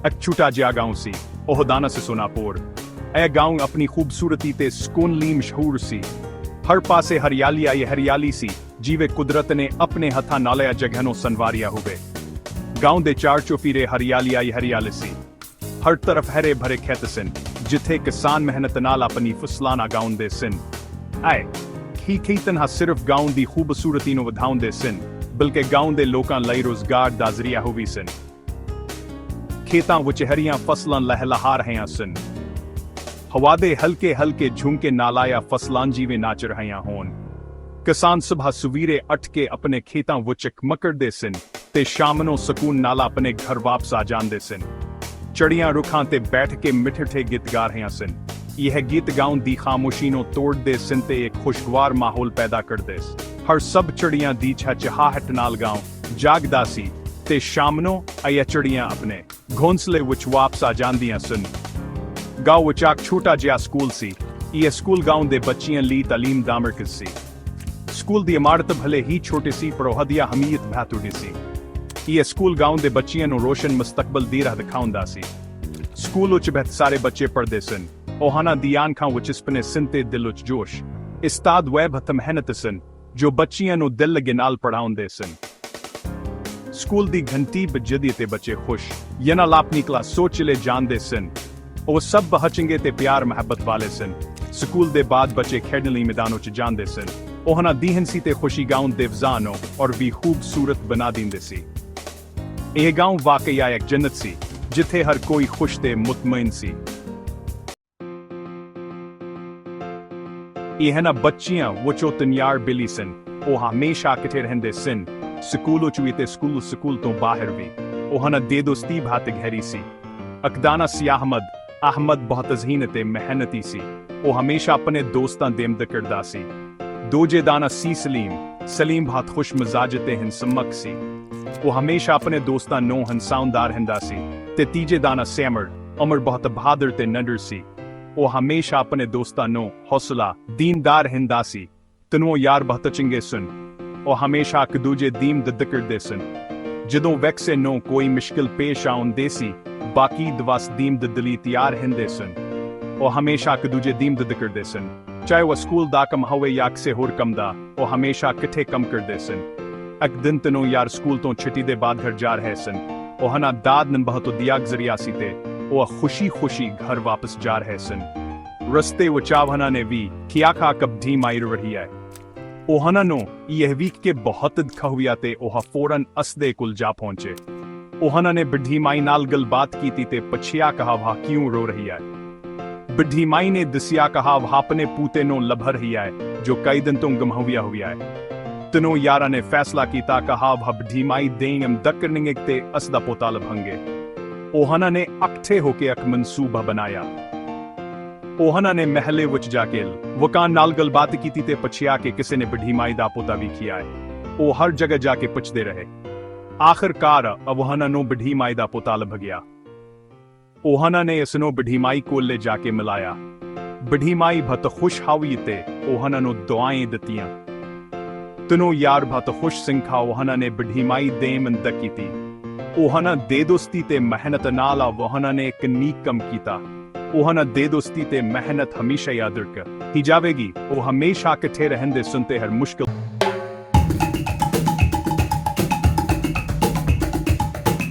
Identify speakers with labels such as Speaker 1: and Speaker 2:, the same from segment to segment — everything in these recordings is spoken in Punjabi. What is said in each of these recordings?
Speaker 1: ਇੱਕ ਛੋਟਾ ਜਿਹਾ ਗਾਉਂ ਸੀ, ਉਹ ਦਾਨਾ ਸੋਨਾਪੁਰ। ਇਹ ਗਾਉਂ ਆਪਣੀ ਖੂਬਸੂਰਤੀ ਤੇ ਸਕੂਨ ਲਈ ਮਸ਼ਹੂਰ ਸੀ। ਹਰ ਪਾਸੇ ਹਰਿਆਲੀ ਸੀ, ਜਿਵੇਂ ਕੁਦਰਤ ਨੇ ਆਪਣੇ ਹੱਥਾਂ ਨਾਲ ਇਹ ਜਗ੍ਹਾ ਨੂੰ ਸੰਵਾਰਿਆ ਹੋਵੇ। ਗਾਉਂ ਦੇ ਚਾਰ ਚੁਫੇਰੇ ਹਰਿਆਲੀ ਸੀ। ਹਰ ਤਰਫ ਹਰੇ ਭਰੇ ਖੇਤ ਸਨ, ਜਿੱਥੇ ਕਿਸਾਨ ਮਿਹਨਤ ਨਾਲ ਆਪਣੀ ਫਸਲਾਂ ਉਗਾਉਂਦੇ ਸਨ। ਖੇਤਾਂ ਸਿਰਫ ਗਾਉਂ ਦੀ ਖੂਬਸੂਰਤੀ ਨੂੰ ਵਧਾਉਂਦੇ ਸਨ, ਬਲਕਿ ਗਾਉਂ ਦੇ ਲੋਕਾਂ ਲਈ ਰੋਜ਼ਗਾਰ ਦਾ ਜ਼ਰੀਆ ਵੀ ਸਨ। ਖੇਤਾਂ ਵਿੱਚ ਹਰੀਆਂ ਫਸਲਾਂ ਲਹਿਲਹਾ ਰਹੀਆਂ ਸਨ। ਹਵਾ ਦੇ ਹਲਕੇ ਝੁੰਕੇ ਨਾਲ ਆਇਆ ਫਸਲਾਂ ਜਿਵੇਂ ਨਾਚ ਰਹੀਆਂ ਹੋਣ। ਕਿਸਾਨ ਸਵੇਰ ਸਵੇਰੇ ਉੱਠ ਕੇ ਆਪਣੇ ਖੇਤਾਂ ਵਿੱਚ ਮਕਰਦੇ ਸਨ ਤੇ ਸ਼ਾਮ ਨੂੰ ਸਕੂਨ ਨਾਲ ਆਪਣੇ ਘਰ ਵਾਪਸ ਆ ਜਾਂਦੇ ਸਨ। ਚੜੀਆਂ ਰੁੱਖਾਂ ਤੇ ਬੈਠ ਕੇ ਮਿੱਠੇ ਗੀਤ ਗਾ ਰਹੀਆਂ ਸਨ। ਇਹ ਗੀਤ ਗਾਉਂ ਦੀ ਖਾਮੋਸ਼ੀ ਨੂੰ ਤੋੜਦੇ ਸਨ ਤੇ ਇੱਕ ਖੁਸ਼ਗਵਾਰ ਮਾਹੌਲ ਪੈਦਾ ਕਰਦੇ ਸਨ। ਹਰ ਸਭ ਚੜੀਆਂ ਦੀ ਚਹਿਚਹਾਹਟ ਨਾਲ ਗਾਉਂ ਜਾਗਦਾ ਸੀ ਤੇ ਸ਼ਾਮ ਨੂੰ ਇਹ ਚੜੀਆਂ ਆਪਣੇ ਘੋਂਸਲੇ ਵਿੱਚ ਵਾਪਸ ਆ ਜਾਂਦੀਆਂ ਸਨ। ਗਾਉਂ ਵਿੱਚ ਇੱਕ ਛੋਟਾ ਜਿਹਾ ਸਕੂਲ ਸੀ। ਇਹ ਸਕੂਲ ਗਾਉਂ ਦੇ ਬੱਚਿਆਂ ਲਈ ਤਾਲੀਮ ਦਾ ਮਰਕਜ਼ ਸੀ। ਸਕੂਲ ਦੀ ਇਮਾਰਤ ਭਲੇ ਹੀ ਛੋਟੀ ਸੀ, ਪਰ ਉਹਦੀਆਂ ਹਮੀਅਤ ਬਹੁਤ ਸੀ। ਇਹ ਸਕੂਲ ਗਾਉਂ ਦੇ ਬੱਚਿਆਂ ਨੂੰ ਰੋਸ਼ਨ ਮੁਸਤਕਬਲ ਦੀ ਰਾਹ ਦਿਖਾਉਂਦਾ ਸੀ। ਸਕੂਲ ਵਿੱਚ ਬਹੁਤ ਸਾਰੇ ਬੱਚੇ ਪੜ੍ਹਦੇ ਸਨ। ਉਹਨਾਂ ਦੀਆਂ ਅੱਖਾਂ ਵਿੱਚ ਸੁਪਨੇ ਸਨ ਤੇ ਦਿਲ ਵਿੱਚ ਜੋਸ਼। ਉਸਤਾਦ ਬਹੁਤ ਮਿਹਨਤ ਸਨ, ਜੋ ਬੱਚਿਆਂ ਨੂੰ ਦਿਲ ਲਗੇ ਨਾਲ ਪੜ੍ਹਾਉਂਦੇ ਸਨ। ਸਕੂਲ ਦੀ ਘੰਟੀ ਵੱਜਦੀ ਤੇ ਬੱਚੇ ਖੁਸ਼ ਨਾਲ ਆਪਣੀ ਕਲਾਸ ਚਲੇ ਜਾਂਦੇ ਸਨ। ਉਹ ਸਭ ਬਹੁਤ ਚੰਗੇ ਤੇ ਪਿਆਰ ਮੁਹੱਬਤ ਵਾਲੇ ਸਨ। ਸਕੂਲ ਦੇ ਬਾਅਦ ਬੱਚੇ ਖੇਡਣ ਲਈ ਮੈਦਾਨਾਂ 'ਚ ਜਾਂਦੇ ਸਨ। ਉਹਨਾਂ ਦੀ ਹੰਸੀ ਤੇ ਖੁਸ਼ੀ ਗਾਉਂ ਦੇ ਫਜ਼ਾਂ ਨੂੰ ਔਰ ਵੀ ਖੂਬਸੂਰਤ ਬਣਾ ਦਿੰਦੇ ਸੀ। ਇਹ ਗਾਉਂ ਵਾਕਈ ਇੱਕ ਜੰਨਤ ਸੀ, ਜਿੱਥੇ ਹਰ ਕੋਈ ਖੁਸ਼ ਤੇ ਮੁਤਮਈਨ ਸੀ। ਇਹਨਾਂ ਬੱਚਿਆਂ ਵਿੱਚੋਂ ਤਿੰਨ ਬਿੱਲੀ ਸਨ। ਉਹ ਹਮੇਸ਼ਾ ਇਕੱਠੇ ਰਹਿੰਦੇ ਸਨ, ਸਕੂਲ ਵਿੱਚ ਵੀ ਤੇ ਸਕੂਲ ਤੋਂ ਬਾਹਰ ਵੀ। ਉਹਨਾਂ ਦੀ ਦੋਸਤੀ ਬਹੁਤ ਗਹਿਰੀ ਸੀ। ਇੱਕ ਦਾਨਾ ਸੀ ਅਹਿਮਦ ਬਹੁਤ ਜ਼ਹੀਨ ਤੇ ਮਿਹਨਤੀ ਸੀ। ਉਹ ਹਮੇਸ਼ਾ ਆਪਣੇ ਦੋਸਤਾਂ ਦੀ ਮਦਦ ਕਰਦਾ ਸੀ। ਦੂਜੇ ਦਾਨਾ ਸੀ ਸਲੀਮ ਬਹੁਤ ਖੁਸ਼ ਮਿਜ਼ਾਜ ਤੇ ਹਿੰਸਮਕ ਸੀ। ਉਹ ਹਮੇਸ਼ਾ ਆਪਣੇ ਦੋਸਤਾਂ ਨੂੰ ਹੰਸਾਉਂਦਾ ਰਹਿੰਦਾ ਸੀ। ਤੇ ਤੀਜੇ ਦਾਨਾ ਅਮਰ ਬਹੁਤ ਬਹਾਦਰ ਤੇ ਨਿਡਰ ਸੀ। ਉਹ ਹਮੇਸ਼ਾ ਆਪਣੇ ਦੋਸਤਾਂ ਨੂੰ ਹੌਸਲਾ ਦਿੰਦਾ ਰਹਿੰਦਾ ਸੀ। ਤਿੰਨੋਂ ਯਾਰ ਬਹੁਤ ਚੰਗੇ ਸਨ। ਉਹ ਹਮੇਸ਼ਾ ਇੱਕ ਦੂਜੇ ਦੀ ਮਦਦ ਕਰਦੇ ਸਨ। ਜਦੋਂ ਕਿਸੇ ਨੂੰ ਕੋਈ ਮੁਸ਼ਕਿਲ ਪੇਸ਼ ਆਉਂਦੀ ਸੀ, ਬਾਕੀ ਦਵਾਸ ਦੀ ਮਦਦ ਲਈ ਤਿਆਰ ਰਹਿੰਦੇ ਸਨ। ਉਹ ਹਮੇਸ਼ਾ ਇੱਕ ਦੂਜੇ ਦੀ ਮਦਦ ਕਰਦੇ ਸਨ, ਚਾਹੇ ਉਹ ਸਕੂਲ ਦਾ ਕੰਮ ਹੋਵੇ ਜਾਂ ਕਿਸੇ ਹੋਰ ਕੰਮ ਦਾ। ਉਹ ਹਮੇਸ਼ਾ ਇਕੱਠੇ ਕੰਮ ਕਰਦੇ ਸਨ। ਇੱਕ ਦਿਨ ਤਿੰਨੋਂ ਯਾਰ ਸਕੂਲ ਤੋਂ ਛੁੱਟੀ ਦੇ ਬਾਅਦ ਘਰ ਜਾ ਰਹੇ ਸਨ। ਉਹਨਾਂ ਦਾਦ ਨੇ ਬਹੁਤ ਵਧੀਆ ਜ਼ਰੀਆ ਸੀ ਤੇ ਉਹ ਖੁਸ਼ੀ ਘਰ ਵਾਪਸ ਜਾ ਰਹੇ ਸਨ। ਰਸਤੇ ਵਿੱਚ ਉਹਨਾਂ ਨੇ ਵੀ ਕਿਹਾ ਕਬਧੀ ਮਾਈ ਰਹੀ ਹੈ। ਉਹਨਾਂ ਨੂੰ ਇਹ ਵੀ ਕਿ ਬਹੁਤ ਦੁੱਖ ਹੋਇਆ ਤੇ ਉਹ ਫੌਰਨ ਅਸਦੇ ਕੋਲ ਜਾ ਪਹੁੰਚੇ। ਉਹਨਾਂ ਨੇ ਬੁੱਢੀ ਮਾਈ ਨਾਲ ਗੱਲਬਾਤ ਕੀਤੀ ਤੇ ਪੁੱਛਿਆ ਕਹਾ ਕਿਉਂ ਰੋ ਰਹੀ ਹੈ। ਬੁੱਢੀ ਮਾਈ ਨੇ ਦੱਸਿਆ ਕਹਾ ਆਪਣੇ ਪੂਤੇ ਨੂੰ ਲੱਭ ਰਹੀ ਹੈ, ਜੋ ਕਈ ਦਿਨ ਤੋਂ ਗੁੰਮ ਹੋਇਆ ਹੈ। ਤਿੰਨੋਂ ਯਾਰਾਂ ਨੇ ਫੈਸਲਾ ਕੀਤਾ ਕਹਾ ਬੁੱਢੀ ਮਾਈ ਦੇ ਮਦਦ ਕਰਨਗੇ ਤੇ ਅਸ ਦਾ ਪੋਤਾ ਲੱਭਾਂਗੇ। ਉਹਨਾਂ ਨੇ ਇਕੱਠੇ ਹੋ ਕੇ ਇੱਕ ਮਨਸੂਬਾ ਬਣਾਇਆ। ਉਹਨਾਂ ਨੇ ਮਹਿਲੇ ਵਿੱਚ ਜਾ ਕੇ ਲੋਕਾਂ ਨਾਲ ਗੱਲਬਾਤ ਕੀਤੀ ਤੇ ਪੁੱਛਿਆ ਕਿ ਕਿਸੇ ਨੇ ਬੁੱਢੀ ਮਾਈ ਦਾ ਪੋਤਾ ਵੇਖਿਆ ਹੈ। ਉਹ ਹਰ ਜਗ੍ਹਾ ਜਾ ਕੇ ਪੁੱਛਦੇ ਰਹੇ। ਆਖਰਕਾਰ ਉਹਨਾਂ ਨੂੰ ਬੁੱਢੀ ਮਾਈ ਦਾ ਪੋਤਾ ਲੱਭ ਗਿਆ। ਉਹਨਾਂ ਨੇ ਇਸ ਨੂੰ ਬੁੱਢੀ ਮਾਈ ਕੋਲ ਲੈ ਜਾ ਕੇ ਮਿਲਾਇਆ। ਬੁੱਢੀ ਮਾਈ ਬਹੁਤ ਖੁਸ਼ ਹੋਈ ਤੇ ਉਹਨਾਂ ਨੂੰ ਦੁਆਵਾਂ ਦਿੱਤੀਆਂ। ਤਿੰਨੋਂ ਯਾਰ ਬਹੁਤ ਖੁਸ਼ ਸਨ। ਉਹਨਾਂ ਨੇ ਬੁੱਢੀ ਮਾਈ ਦੀ ਮਦਦ ਕੀਤੀ। ਉਹਨਾਂ ਦੇ ਦੋਸਤੀ ਤੇ ਮਿਹਨਤ ਨਾਲ ਉਹਨਾਂ ਨੇ ਇੱਕ ਨੀਕ ਕੰਮ ਕੀਤਾ। ਉਹਨਾਂ ਦੇ ਦੋਸਤੀ ਤੇ ਮਿਹਨਤ ਹਮੇਸ਼ਾ ਯਾਦ ਰੱਖੀ ਜਾਵੇਗੀ। ਉਹ ਹਮੇਸ਼ਾ ਇਕੱਠੇ ਰਹਿੰਦੇ ਸਨ ਤੇ ਹਰ ਮੁਸ਼ਕਿਲ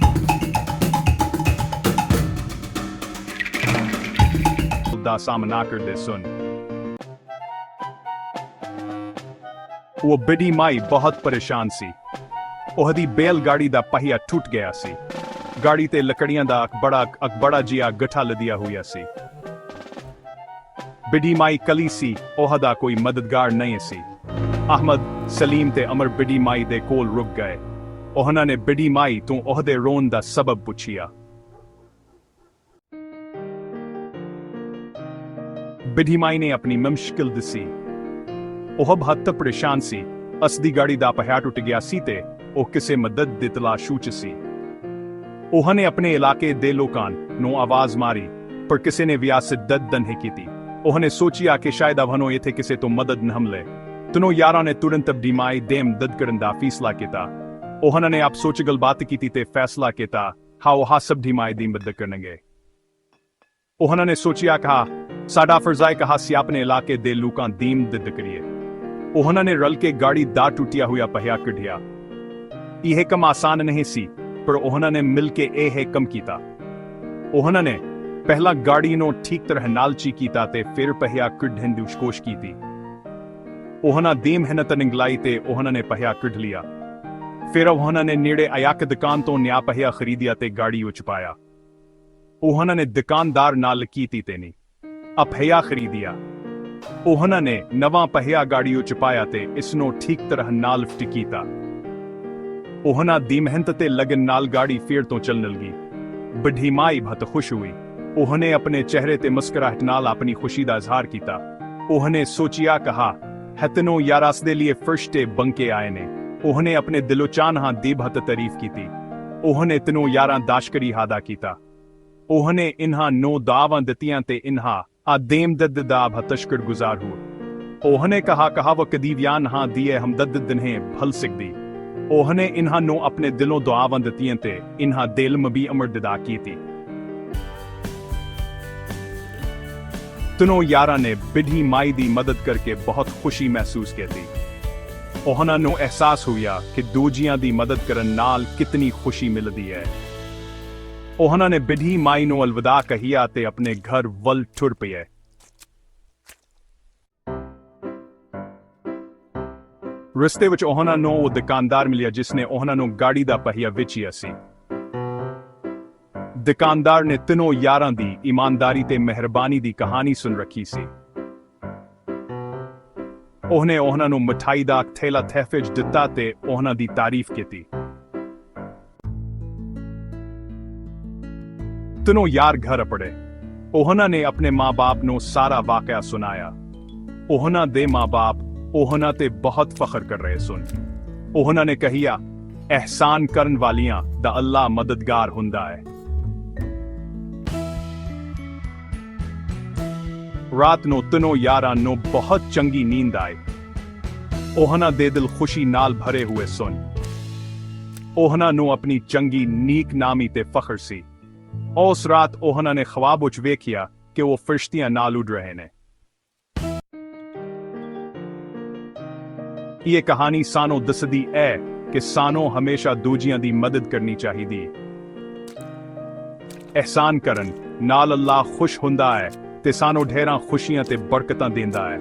Speaker 1: ਦਾ ਸਾਹਮਣਾ ਕਰਦੇ ਸਨ। ਉਹ ਬੁੱਢੀ ਮਾਈ ਬਹੁਤ ਪਰੇਸ਼ਾਨ ਸੀ। ਉਹਦੀ ਬੈਲ ਗਾੜੀ ਦਾ ਪਹੀਆ ਟੁੱਟ ਗਿਆ ਸੀ। ਗਾੜੀ ਤੇ ਲੱਕੜੀਆਂ ਦਾ ਇੱਕ ਬੜਾ ਜਿਹਾ ਗੱਠਾ ਲੱਦਿਆ ਹੋਇਆ ਸੀ। ਬੁੱਢੀ ਮਾਈ ਕੱਲੀ ਸੀ, ਉਹਦਾ ਕੋਈ ਮਦਦਗਾਰ ਨਹੀਂ ਸੀ। ਅਹਿਮਦ, ਸਲੀਮ ਤੇ ਅਮਰ ਬੁੱਢੀ ਮਾਈ ਦੇ ਕੋਲ ਰੁਕ ਗਏ। ਉਹਨਾਂ ਨੇ ਬੁੱਢੀ ਮਾਈ ਤੋਂ ਉਹਦੇ ਰੋਣ ਦਾ ਸਬਬ ਪੁੱਛਿਆ। ਬੁੱਢੀ ਮਾਈ ਨੇ ਆਪਣੀ ਮੁਸ਼ਕਿਲ ਦੱਸੀ। ਉਹ ਬਹੁਤ ਪਰੇਸ਼ਾਨ ਸੀ। ਉਸ ਦੀ ਗਾੜੀ ਦਾ ਪਹੀਆ ਟੁੱਟ ਗਿਆ ਸੀ ਤੇ ਉਹ ਕਿਸੇ ਮਦਦ ਦੀ ਤਲਾਸ਼ ਵਿੱਚ ਸੀ। ਉਹਨੇ ਆਪਣੇ ਇਲਾਕੇ ਦੇ ਲੋਕਾਂ ਨੂੰ ਆਵਾਜ਼ ਮਾਰੀ, ਪਰ ਕਿਸੇ ਨੇ ਵੀ ਮਦਦ ਨਹੀਂ ਕੀਤੀ। ਉਹਨੇ ਸੋਚਿਆ ਕਿ ਸ਼ਾਇਦ ਉਹਨੂੰ ਇੱਥੇ ਕਿਸੇ ਤੋਂ ਮਦਦ ਨਾ ਮਿਲੇ। ਤਿੰਨੋਂ ਯਾਰਾਂ ਨੇ ਤੁਰੰਤ ਬੁੱਢੀ ਮਾਈ ਦੀ ਮਦਦ ਕਰਨ ਦਾ ਫੈਸਲਾ ਕੀਤਾ। ਉਹਨਾਂ ਨੇ ਆਪਸ ਵਿੱਚ ਗੱਲਬਾਤ ਕੀਤੀ ਤੇ ਫੈਸਲਾ ਕੀਤਾ ਉਹ ਸਭ ਢੀਮਾਈ ਦੀ ਮਦਦ ਕਰਨਗੇ। ਉਹਨਾਂ ਨੇ ਸੋਚਿਆ ਕਹਾ ਸਾਡਾ ਫਰਜ਼ ਹੈ ਕਹਾ ਸੀ ਆਪਣੇ ਇਲਾਕੇ ਦੇ ਲੋਕਾਂ ਦੀ ਮਦਦ ਕਰੀਏ। ਉਹਨਾਂ ਨੇ ਰਲ ਕੇ ਗਾੜੀ ਦਾ ਟੁੱਟਿਆ ਹੋਇਆ ਪਹਿਆ ਕੱਢਿਆ। ਇਹ ਕੰਮ ਆਸਾਨ ਨਹੀਂ ਸੀ, ਪਰ ਉਹਨਾਂ ਨੇ ਮਿਲ ਕੇ ਇਹ ਕੰਮ ਕੀਤਾ। ਉਹਨਾਂ ਨੇ ਪਹਿਲਾਂ ਗਾੜੀ ਨੂੰ ਠੀਕ ਤਰ੍ਹਾਂ ਨਾਲ ਕੀਤਾ ਤੇ ਫਿਰ ਪਹਿਆ ਕੱਢਣ ਦੀ ਕੋਸ਼ਿਸ਼ ਕੀਤੀ। ਉਹਨਾਂ ਦੀ ਮਿਹਨਤ ਨਿਗਲਾਈ ਤੇ ਉਹਨਾਂ ਨੇ ਪਹਿਆ ਕੱਢ ਲਿਆ। ਫਿਰ ਉਹਨਾਂ ਨੇ ਨੇੜੇ ਆਇਕ ਦੁਕਾਨ ਤੋਂ ਨਿਆ ਪਹਿਆ ਖਰੀਦਿਆ ਤੇ ਗਾੜੀ ਵਿੱਚ ਪਾਇਆ। ਉਹਨਾਂ ਨੇ ਦੁਕਾਨਦਾਰ ਨਾਲ ਕੀਤੀ ਤੇ ਨਹੀਂ ਪਹਿਆ ਖਰੀਦਿਆ। ਉਹਨਾਂ ਨੇ ਨਵਾਂ ਪਹਿਆ ਗਾੜੀ ਵਿੱਚ ਪਾਇਆ ਤੇ ਇਸ ਨੂੰ ਠੀਕ ਤਰ੍ਹਾਂ ਨਾਲ ਫਿੱਟ ਕੀਤਾ। ਉਹਨਾਂ ਦੀ ਮਿਹਨਤ ਤੇ ਲਗਨ ਨਾਲ ਗਾੜੀ ਫਿਰ ਤੋਂ ਚੱਲਣ ਲੱਗੀ। ਬੁੱਢੀ ਮਾਈ ਬਹੁਤ ਖੁਸ਼ ਹੋਈ। ਉਹਨੇ ਆਪਣੇ ਚਿਹਰੇ ਤੇ ਮੁਸਕਰਾਹਟ ਨਾਲ ਆਪਣੀ ਖੁਸ਼ੀ ਦਾ ਇਜ਼ਹਾਰ ਕੀਤਾ। ਉਹਨੇ ਸੋਚਿਆ ਕਹਾ ਹਤਨੋ ਯਾਰਾਸ ਦੇ ਲਈ ਫਰਸ਼ਤੇ ਬੰਕੇ ਆਏ ਨੇ। ਉਹਨੇ ਆਪਣੇ ਦਿਲੋਂ ਚਾਹਨਾ ਦੀ ਬਹੁਤ ਤਾਰੀਫ ਕੀਤੀ। ਉਹਨੇ ਤਨੋ ਯਾਰਾਂ ਦਾਸ਼ਕਰੀ ਹਾਦਾ ਕੀਤਾ। ਉਹਨੇ ਇਨ੍ਹਾਂ ਨੂੰ ਦਾਵਾਂ ਦਿੱਤੀਆਂ ਤੇ ਇਨ੍ਹਾਂ ਆਦੇਮਦਦ ਦਾ ਭਤਸ਼ਕਰ ਗੁਜ਼ਾਰ ਹੋ। ਉਹਨੇ ਕਹਾ ਵ ਕਦੀਵਿਆਂ ਹਾਂ ਦੀਏ ਹਮਦਦ ਦਿਨਹੇ ਭਲ ਸਕਦੀ। ਉਹਨੇ ਇਨ੍ਹਾਂ ਨੂੰ ਆਪਣੇ ਦਿਲੋਂ ਦੁਆਵਾਂ ਦਿੱਤੀਆਂ ਤੇ ਇਨ੍ਹਾਂ ਦਿਲ ਮਬੀ ਅਮਰ ਦਿਦਾ ਕੀਤੀ। ਤਨੋ ਯਾਰਾਂ ਨੇ ਬਿਢੀ ਮਾਈ ਦੀ ਮਦਦ ਕਰਕੇ ਬਹੁਤ ਖੁਸ਼ੀ ਮਹਿਸੂਸ ਕੀਤੀ। ਉਹਨਾਂ ਨੂੰ ਅਹਿਸਾਸ ਹੋਇਆ ਕਿ ਦੂਜਿਆਂ ਦੀ ਮਦਦ ਕਰਨ ਨਾਲ ਕਿਤਨੀ ਖੁਸ਼ੀ ਮਿਲਦੀ ਹੈ। ਉਹਨਾਂ ਨੇ ਬਿਢੀ ਮਾਈ ਨੂੰ ਅਲਵਿਦਾ ਕਹਿਆ ਤੇ ਆਪਣੇ ਘਰ ਵੱਲ ਟੁਰ ਪਏ। ਰਸਤੇ ਵਿੱਚ ਉਹਨਾਂ ਨੂੰ ਉਹ ਦੁਕਾਨਦਾਰ ਮਿਲਿਆ ਜਿਸ ਨੇ ਉਹਨਾਂ ਨੂੰ ਗਾੜੀ ਦਾ ਪਹਿਆ ਵੇਚਿਆ ਸੀ। ਦੁਕਾਨਦਾਰ ਨੇ ਤਿੰਨੋਂ ਯਾਰਾਂ ਦੀ ਇਮਾਨਦਾਰੀ ਤੇ ਮਿਹਰਬਾਨੀ ਦੀ ਕਹਾਣੀ ਸੁਣ ਰੱਖੀ ਸੀ। ਉਹਨੇ ਉਹਨਾਂ ਨੂੰ ਮਠਾਈ ਦਾ ਥੈਲਾ ਤਹਿਫਜ਼ ਦਿੱਤਾ ਤੇ ਉਹਨਾਂ ਦੀ ਤਾਰੀਫ ਕੀਤੀ। ਤਿੰਨੋਂ ਯਾਰ ਘਰ ਪੜੇ। ਉਹਨਾਂ ਨੇ ਆਪਣੇ ਮਾਂ-ਬਾਪ ਨੂੰ ਸਾਰਾ ਵਾਕਿਆ ਸੁਣਾਇਆ। ਉਹਨਾਂ ਦੇ ਮਾਂ-ਬਾਪ ਉਹਨਾਂ ਤੇ ਬਹੁਤ ਫਖਰ ਕਰ ਰਹੇ ਸਨ। ਉਹਨਾਂ ਨੇ ਕਹਿਆ ਅਹਿਸਾਨ ਕਰਨ ਵਾਲਿਆਂ ਦਾ ਅੱਲਾ ਮਦਦਗਾਰ ਹੁੰਦਾ ਹੈ। ਰਾਤ ਨੂੰ ਤਿੰਨੋਂ ਯਾਰਾਂ ਨੂੰ ਬਹੁਤ ਚੰਗੀ ਨੀਂਦ ਆਈ। ਉਹਨਾਂ ਦੇ ਦਿਲ ਖੁਸ਼ੀ ਨਾਲ ਭਰੇ ਹੋਏ ਸਨ। ਉਹਨਾਂ ਨੂੰ ਆਪਣੀ ਚੰਗੀ ਨੀਕ ਨਾਮੀ ਤੇ ਫਖਰ ਸੀ। ਉਸ ਰਾਤ ਉਹਨਾਂ ਨੇ ਖਵਾਬ ਵਿੱਚ ਵੇਖਿਆ ਕਿ ਉਹ ਫਰਿਸ਼ਤਿਆਂ ਨਾਲ ਉੱਡ ਰਹੇ ਨੇ। ਇਹ ਕਹਾਣੀ ਸਾਨੂੰ ਦੱਸਦੀ ਹੈ ਕਿ ਸਾਨੂੰ ਹਮੇਸ਼ਾ ਦੂਜਿਆਂ ਦੀ ਮਦਦ ਕਰਨੀ ਚਾਹੀਦੀ। ਅਹਿਸਾਨ ਕਰਨ ਨਾਲ ਅੱਲਾਹ ਖੁਸ਼ ਹੁੰਦਾ ਹੈ ਤੇ ਸਾਨੂੰ ਢੇਰਾਂ ਖੁਸ਼ੀਆਂ ਤੇ ਬਰਕਤਾਂ ਦਿੰਦਾ ਹੈ।